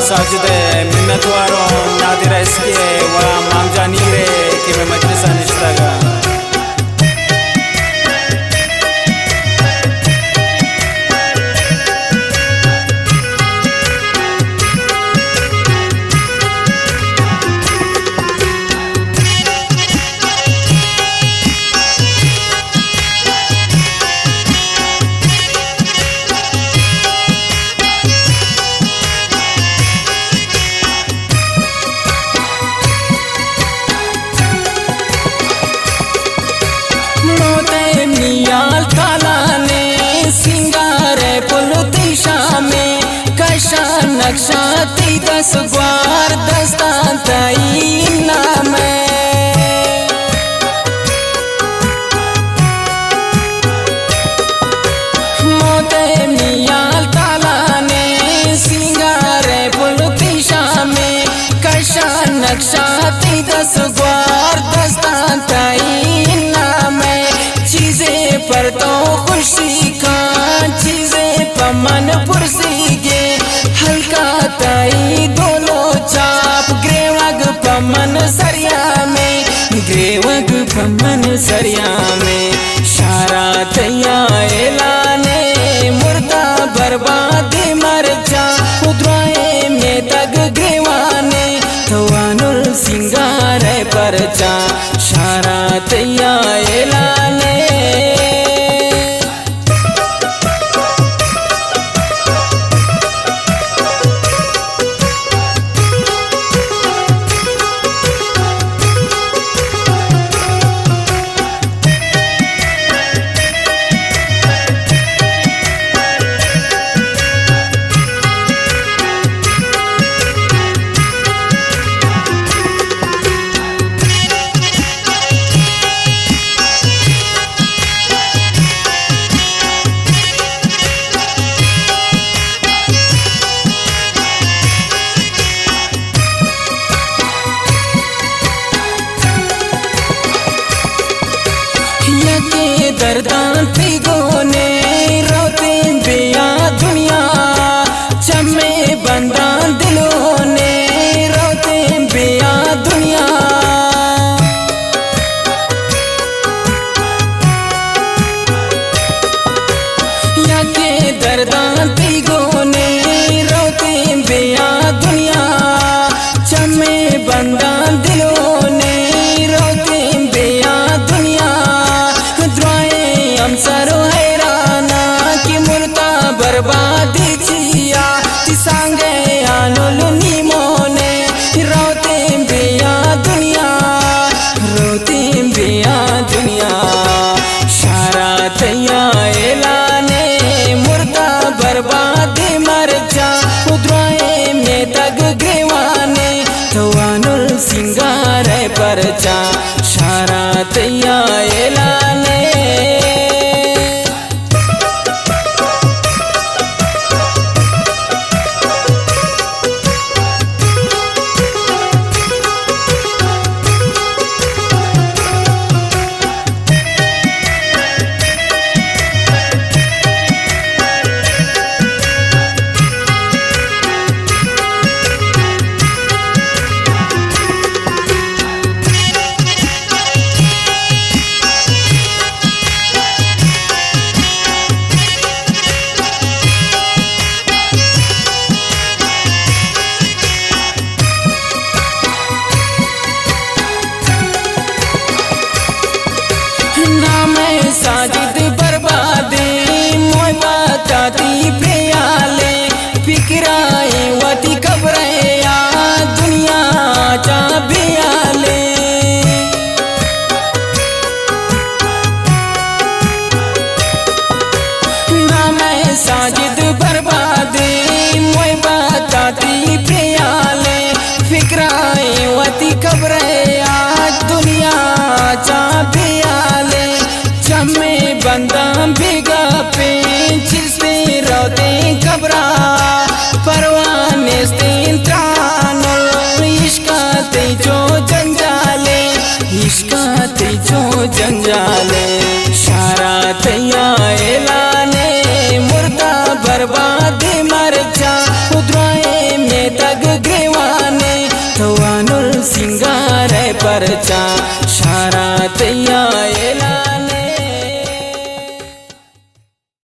साजिद मिन्नतवारो नादिर इसके व मामजानी रे कि मैं मजलिस निश्तागा नियाल कालाने सिंगारे पुलतिशा में कशा नक्शा ती 10 ग्वार दस्तान तई नाम मोते नियाल कालाने सिंगारे पुलतिशा में कशा नक्शा ती 10 ग्वार दस्तान तई नाम चीजें पर तो खुशी का चीजें पमन पुरसी गे हल्का ताई दोलो चाप ग्रेवग पमन सरिया में ग्रेवग पमन सरिया में शारा तैया एलाने मुर्दा बर्बादी मर जा उद्राए में तग ग्रेवाने थवानुल सिंगार पर जा शारा तैया एलाने दर्दान थी गोने रोते बिया दुनिया चमे बंदान दिलों ने रोते बिया दुनिया या के दर्दान थी गोने रोते बिया दुनिया चमे बंदान दिलों ने रोते बिया दुनिया हम सरो हैराना कि मुर्दा बर्बादी चिया तिसांगे आनुल नीमोने रोते बिया दुनिया रोते बिया दुनिया शारा तैया एलाने मुर्दा बर्बादी मर जा उद्राए में तग ग्रेवाने थवानुल सिंगार पर जा शारा तैया एलाने साजिद बर्बादे मोय बताती प्रियाले फिक्राए वती कब्रे या दुनिया जा बियाले नाम साजिद बर्बादे मोय बताती प्रियाले फिक्राए वती कब्रे या दुनिया जा बियाले चमे बंदा बिगा पे जिससे रोते घबरा परवाने से त्रानुल इश्काते जो जंजाले इश्काते जो जंजाले शारा तैया एलाने मुर्दा बर्बादी मर जा उद्राए में तग परचा शारा तैयार